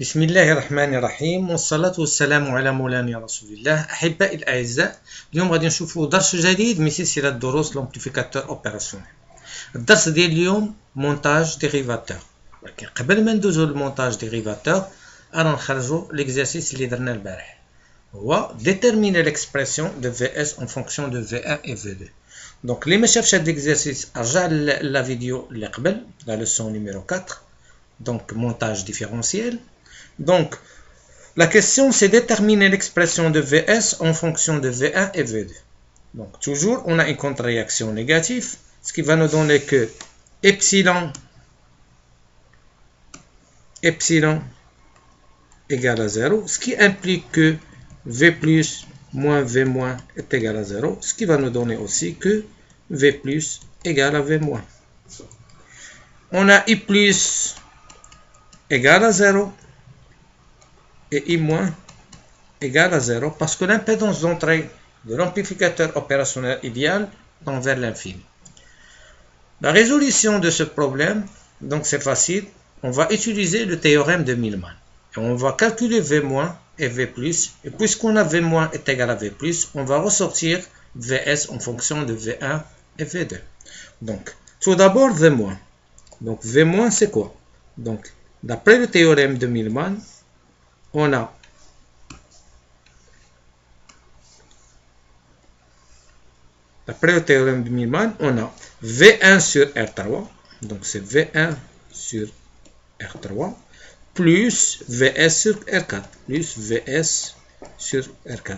بسم الله الرحمن الرحيم والصلاة والسلام على مولانا رسول الله. أحبائي الأعزاء، اليوم غادي نشوفوا درس جديد من سلسلة دروس لومبليفيكاتور اوبيراسيونيل. الدرس ديال اليوم مونتاج ديريفاتور، ولكن قبل ما ندوزو للمونتاج ديريفاتور رانا نخرجوا ليكزارسيس اللي درنا البارح، هو déterminer l'expression de VS en fonction de V1 et V2. دونك اللي ما شافش هاد ليكزارسيس ارجع لا فيديو اللي قبل، لا لوسون نيميرو 4، donc montage différentiel. Donc, la question, c'est déterminer l'expression de VS en fonction de V1 et V2. Donc, toujours, on a une contre-réaction négative, ce qui va nous donner que epsilon égale à 0, ce qui implique que V plus moins V moins est égal à 0, ce qui va nous donner aussi que V plus égale à V moins. On a I plus égale à 0. Et I moins égale à 0 parce que l'impédance d'entrée de l'amplificateur opérationnel idéal tend vers l'infini. La résolution de ce problème, donc c'est facile, on va utiliser le théorème de Millman. Et on va calculer V- et V+, et puisqu'on a V- est égal à V+, on va ressortir Vs en fonction de V1 et V2. Donc, tout d'abord V-. Donc, V- c'est quoi? Donc, d'après le théorème de Millman, on a d'après le théorème de Millman, on a V1 sur R3, donc c'est V1 sur R3, plus Vs sur R4, plus Vs sur R4.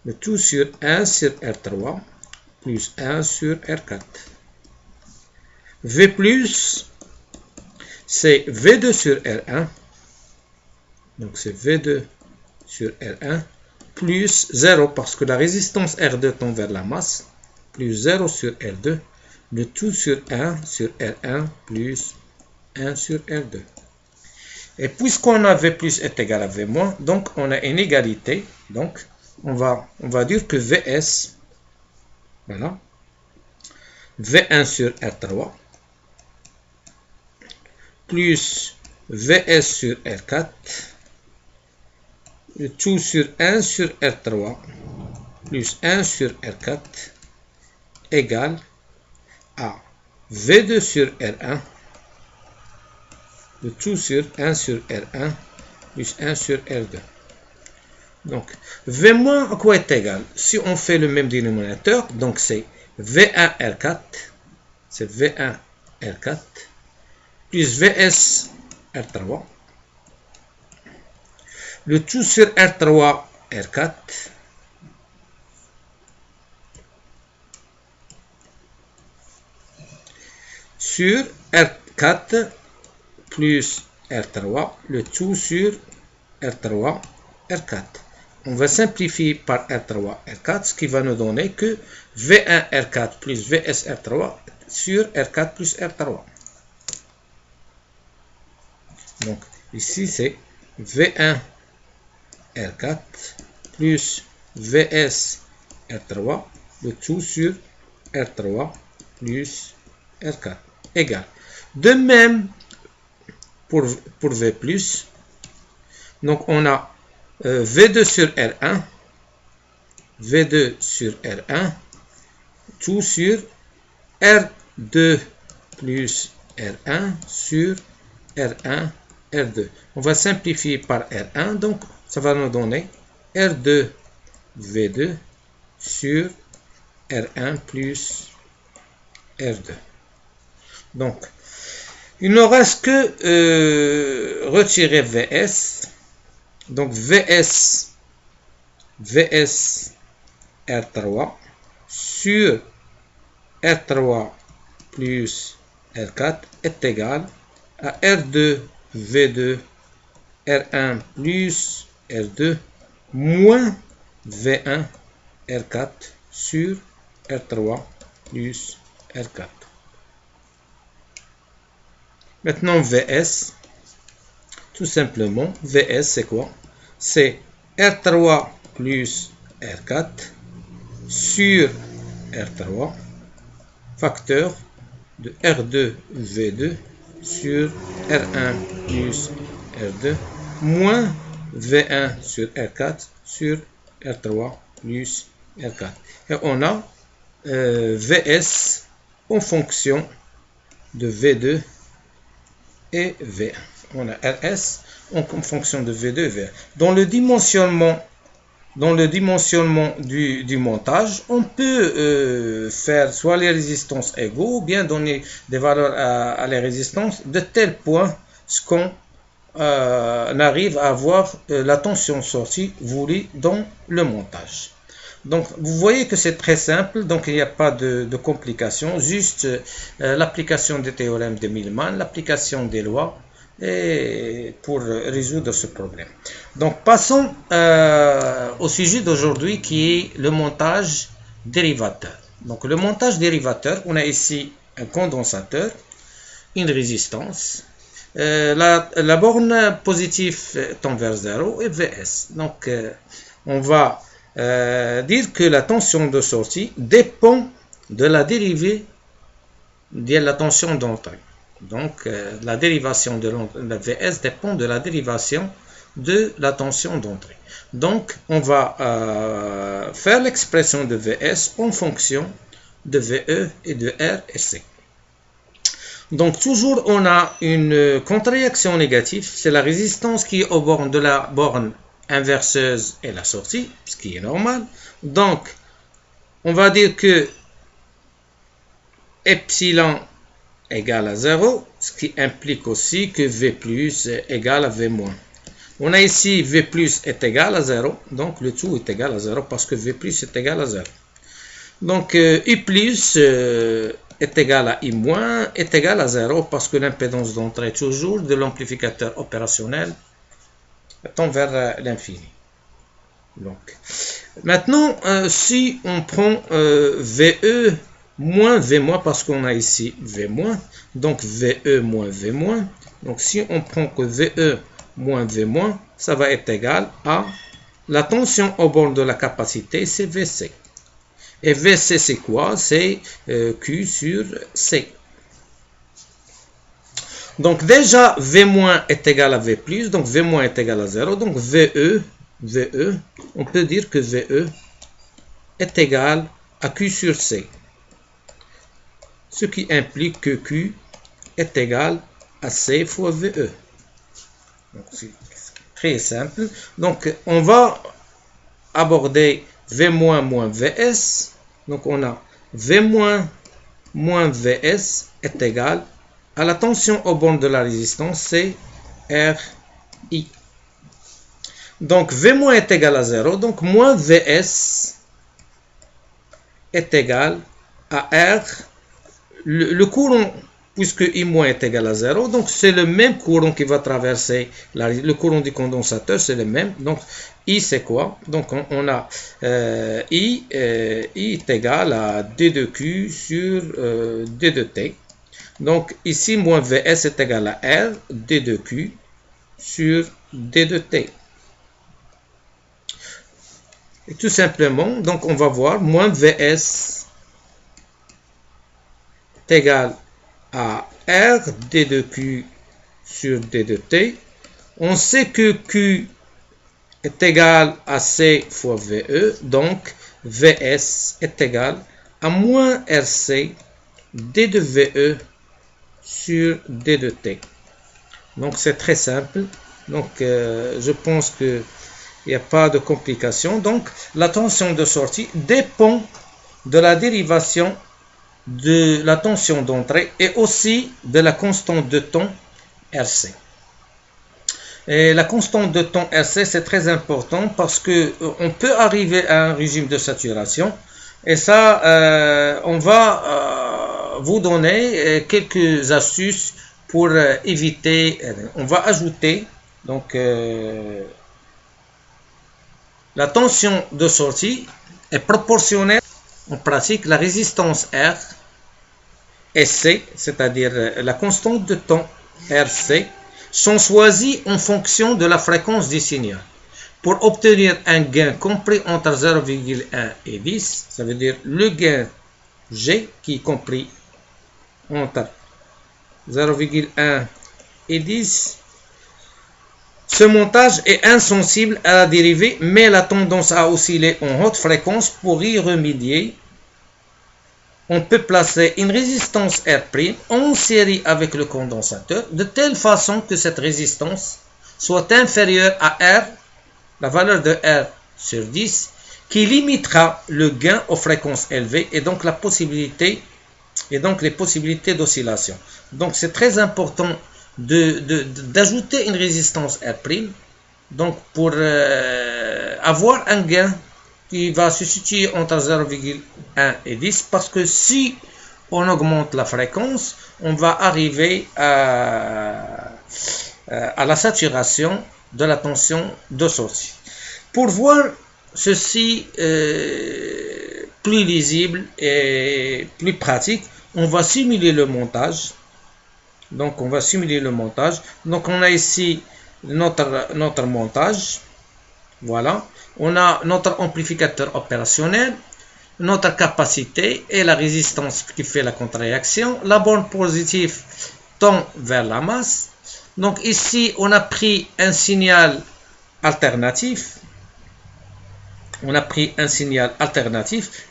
Le tout sur 1 sur R3, plus 1 sur R4. V+, c'est V2 sur R1, donc c'est V2 sur R1 plus 0 parce que la résistance R2 tend vers la masse, plus 0 sur R2, le tout sur 1 sur R1 plus 1 sur R2. Et puisqu'on a V plus est égal à V moins, donc on a une égalité, donc on va dire que Vs, voilà, V1 sur R3 plus Vs sur R4, le tout sur 1 sur R3 plus 1 sur R4 égale à V2 sur R1, le tout sur 1 sur R1 plus 1 sur R2. Donc, V- à quoi est égal? Si on fait le même dénominateur, donc c'est V1 R4, c'est V1 R4 plus Vs R3, le tout sur R3 R4 sur R4 plus R3, le tout sur R3 R4. On va simplifier par R3 R4, ce qui va nous donner que V1 R4 plus Vs R3 sur R4 plus R3. Donc ici c'est V1 R4 plus Vs R3, le tout sur R3 plus R4 égale. De même pour V+, donc on a V2 sur R1, V2 sur R1, tout sur R2 plus R1 sur R1, R2. On va simplifier par R1, donc ça va nous donner R2 V2 sur R1 plus R2. Donc, il ne reste que retirer Vs. Donc, Vs R3 sur R3 plus R4 est égal à R2 V2 R1 plus R2 moins V1 R4 sur R3 plus R4. Maintenant Vs, tout simplement, Vs c'est quoi? C'est R3 plus R4 sur R3 facteur de R2 V2 sur R1 plus R2 moins V1 sur R4 sur R3 plus R4. Et on a Vs en fonction de V2 et V1. On a Rs en fonction de V2 et V1. Dans le dimensionnement du montage, on peut faire soit les résistances égaux ou bien donner des valeurs à les résistances de tel point qu'on arrive à avoir la tension sortie voulue dans le montage. Donc, vous voyez que c'est très simple, donc il n'y a pas de complications, juste l'application des théorèmes de Millman, l'application des lois, et pour résoudre ce problème. Donc, passons au sujet d'aujourd'hui qui est le montage dérivateur. Donc, le montage dérivateur, on a ici un condensateur, une résistance, la borne positive tend vers 0 et Vs. Donc, on va dire que la tension de sortie dépend de la dérivée de la tension d'entrée. Donc, la dérivation de la Vs dépend de la dérivation de la tension d'entrée. Donc, on va faire l'expression de Vs en fonction de Ve et de R et C. Donc, toujours, on a une contre-réaction négative. C'est la résistance qui est au bord de la borne inverseuse et la sortie, ce qui est normal. Donc, on va dire que epsilon égale à 0, ce qui implique aussi que V plus est égal à V moins. On a ici V plus est égal à 0, donc le tout est égal à 0 parce que V plus est égal à 0. Donc, I plus est égal à I moins est égal à 0 parce que l'impédance d'entrée toujours de l'amplificateur opérationnel tend vers l'infini. Donc, maintenant, si on prend VE moins V moins, parce qu'on a ici V moins, donc VE moins V moins, donc si on prend que VE moins V moins, ça va être égal à la tension au bord de la capacité, c'est VC. Et VC, c'est quoi? C'est Q sur C. Donc déjà, V- est égal à V+, donc V- est égal à 0, donc VE, on peut dire que VE est égal à Q sur C. Ce qui implique que Q est égal à C fois VE. C'est très simple. Donc on va aborder V- moins Vs. Donc on a V- moins Vs est égal à la tension au bord de la résistance, c'est RI. Donc, V- est égal à 0. Donc, moins Vs est égal à R. Le courant, puisque I- est égal à 0, donc c'est le même courant qui va traverser le courant du condensateur, c'est le même. Donc, I, c'est quoi? Donc, on a I est égal à D de Q sur D de T. Donc, ici, moins Vs est égal à R, D de Q, sur D de T. Et tout simplement, donc, on va voir, moins Vs est égal à R, D de Q, sur D de T. On sait que Q est égal à C fois VE, donc, Vs est égal à moins RC, D de VE, sur D de T. Donc, c'est très simple. Donc, je pense qu'il n'y a pas de complications. Donc, la tension de sortie dépend de la dérivation de la tension d'entrée et aussi de la constante de temps RC. Et la constante de temps RC, c'est très important parce qu'on peut arriver à un régime de saturation. Et ça, on va vous donner quelques astuces pour éviter. On va ajouter donc la tension de sortie est proportionnelle en pratique la résistance R et C, c'est-à-dire la constante de temps RC, sont choisis en fonction de la fréquence du signal. Pour obtenir un gain compris entre 0,1 et 10, ça veut dire le gain G qui est compris entre 0,1 et 10, Ce montage est insensible à la dérivée, mais la tendance à osciller en haute fréquence. Pour y remédier, on peut placer une résistance R' en série avec le condensateur, de telle façon que cette résistance soit inférieure à R, la valeur de R sur 10, qui limitera le gain aux fréquences élevées et donc les possibilités d'oscillation. Donc c'est très important d'ajouter une résistance R', donc pour avoir un gain qui va se situer entre 0,1 et 10, parce que si on augmente la fréquence, on va arriver à la saturation de la tension de sortie. Pour voir ceci plus lisible et plus pratique, on va simuler le montage. Donc on va simuler le montage. Donc on a ici notre montage. Voilà. On a notre amplificateur opérationnel, notre capacité et la résistance qui fait la contre-réaction. La borne positive tend vers la masse. Donc ici on a pris un signal alternatif.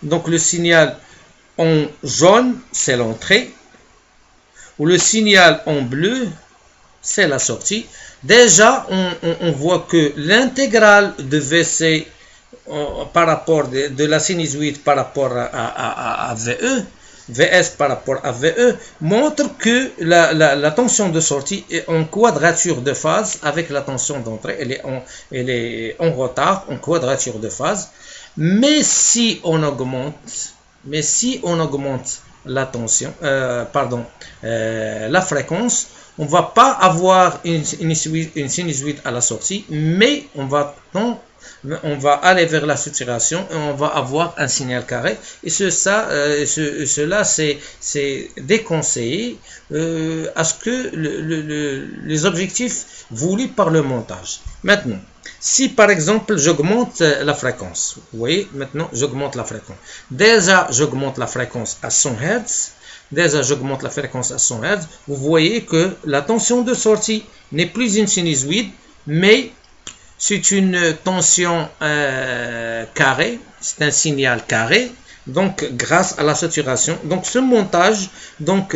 Donc le signal en jaune, c'est l'entrée, ou le signal en bleu, c'est la sortie. Déjà, on voit que l'intégrale de VC par rapport de la sinusoïde par rapport à VE, VS par rapport à VE, montre que la tension de sortie est en quadrature de phase avec la tension d'entrée. Elle est en retard, en quadrature de phase. Mais si on augmente la tension, la fréquence, on ne va pas avoir une sinusoïde à la sortie, mais on va aller vers la saturation et on va avoir un signal carré. Et cela, c'est déconseillé à ce que les objectifs voulus par le montage. Maintenant, si par exemple j'augmente la fréquence, vous voyez, maintenant j'augmente la fréquence. Déjà, j'augmente la fréquence à 100 Hz. Vous voyez que la tension de sortie n'est plus une sinusoïde, mais c'est une tension carrée, c'est un signal carré, donc grâce à la saturation. Donc ce montage, dans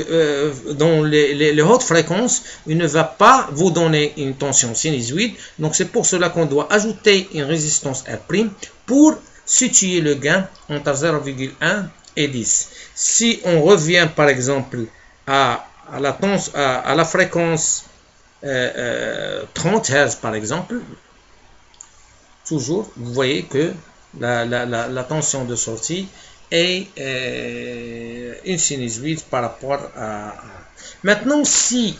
les hautes fréquences, il ne va pas vous donner une tension sinusoïde. Donc c'est pour cela qu'on doit ajouter une résistance R' pour situer le gain entre 0,1 et 10. Si on revient par exemple à la fréquence 30 Hz par exemple, toujours, vous voyez que la tension de sortie est une sinusoïde par rapport à... Maintenant, si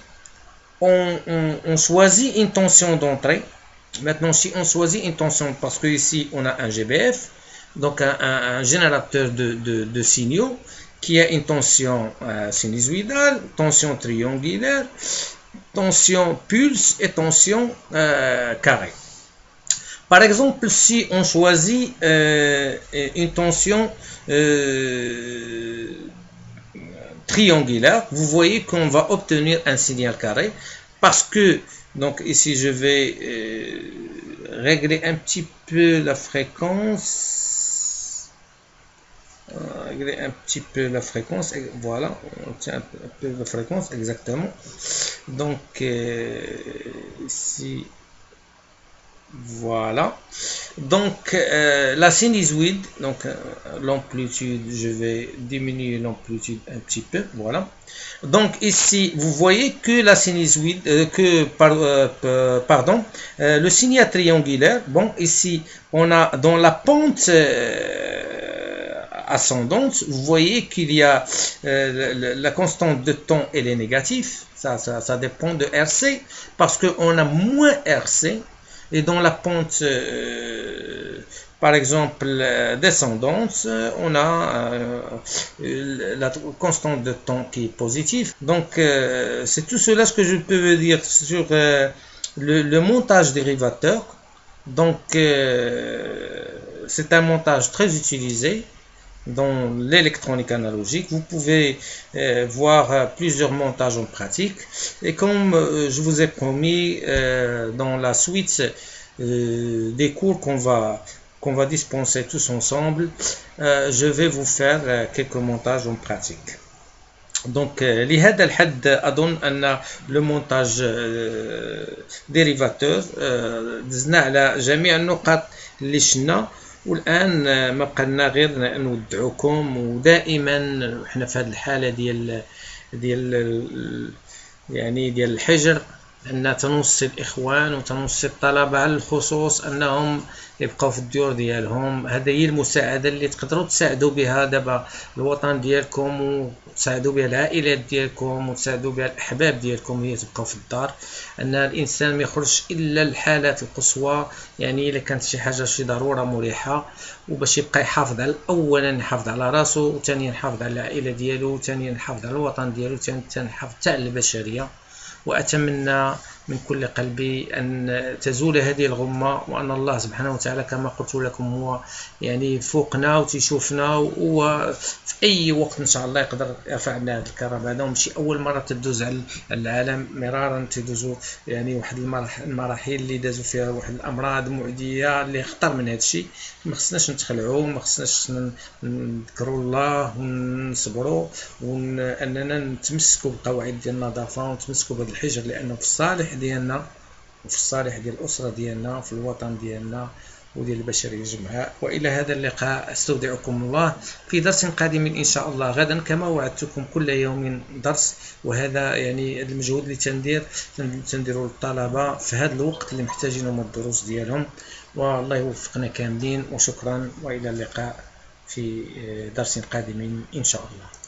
on choisit une tension d'entrée, parce que ici on a un GBF, donc un générateur de signaux qui a une tension sinusoïdale, tension triangulaire, tension pulse et tension carré. Par exemple, si on choisit une tension triangulaire, vous voyez qu'on va obtenir un signal carré parce que, donc ici je vais régler un petit peu la fréquence. Voilà, on tient un peu la fréquence, exactement. Donc, ici, voilà. Donc, la sinusoïde, donc l'amplitude, je vais diminuer l'amplitude un petit peu, voilà. Donc, ici, vous voyez que la sinusoïde, le signal triangulaire, bon, ici, on a dans la pente ascendante, vous voyez qu'il y a la constante de temps, elle est négative, ça dépend de RC, parce qu'on a moins RC, et dans la pente, par exemple, descendante, on a la constante de temps qui est positive. Donc, c'est tout cela ce que je peux vous dire sur le montage dérivateur. Donc, c'est un montage très utilisé dans l'électronique analogique, vous pouvez voir plusieurs montages en pratique. Et comme je vous ai promis, dans la suite des cours qu'on va dispenser tous ensemble, je vais vous faire quelques montages en pratique. Donc لهذا الحد أظن أن لو مونتاج ديريفاتور دزنا على جميع النقاط اللي شفنا، والآن ما بقى لنا غير نودعوكم، ودائما احنا في هذه الحالة ديال الحجر، أن تنوصي الإخوان وتنوصي الطلبة على الخصوص أنهم يبقاو في الديور ديالهم. هذه هي المساعدة اللي تقدروا تساعدوا بها دابا الوطن ديالكم، وتساعدوا بها العائلات ديالكم، وتساعدوا بها الأحباب ديالكم هي تبقاو في الدار. أن الإنسان ما يخرجش إلا الحالات القصوى، يعني إلا كانت شي حاجة شي ضرورة مريحة، وباش يبقى يحافظ على أولا يحافظ على راسو، وثانيا يحافظ على العائلة ديالو، وثانيا يحافظ على الوطن ديالو، وثانيا يحافظ على البشرية. وأتمنى من كل قلبي أن تزول هذه الغمة، وأن الله سبحانه وتعالى كما قلت لكم هو يعني فوقنا وتشوفنا، وفي أي وقت إن شاء الله يقدر يرفع لنا هذا الكرب هذا. ومشي أول مرة تدوز على العالم، مرارا تدوزوا يعني واحد المراحل اللي دازوا فيها واحد الأمراض معدية اللي خطر من هذا الشيء. ما خصناش نتخلعوا، ما خصناش نذكروا الله ونصبروا، وأننا نتمسكوا بقواعد ديال النظافة، ونتمسكوا بهذا الحجر، لأنه في الصالح ديالنا وفي الصالح ديال الأسرة ديالنا وفي الوطن ديالنا وديال البشرية جمعاء. وإلى هذا اللقاء استودعكم الله في درس قادم إن شاء الله غدا، كما وعدتكم كل يوم درس. وهذا يعني المجهود اللي تنديروا للطلبة في هذا الوقت اللي محتاجينهم الدروس ديالهم. والله يوفقنا كاملين، وشكرا، وإلى اللقاء في درس قادم إن شاء الله.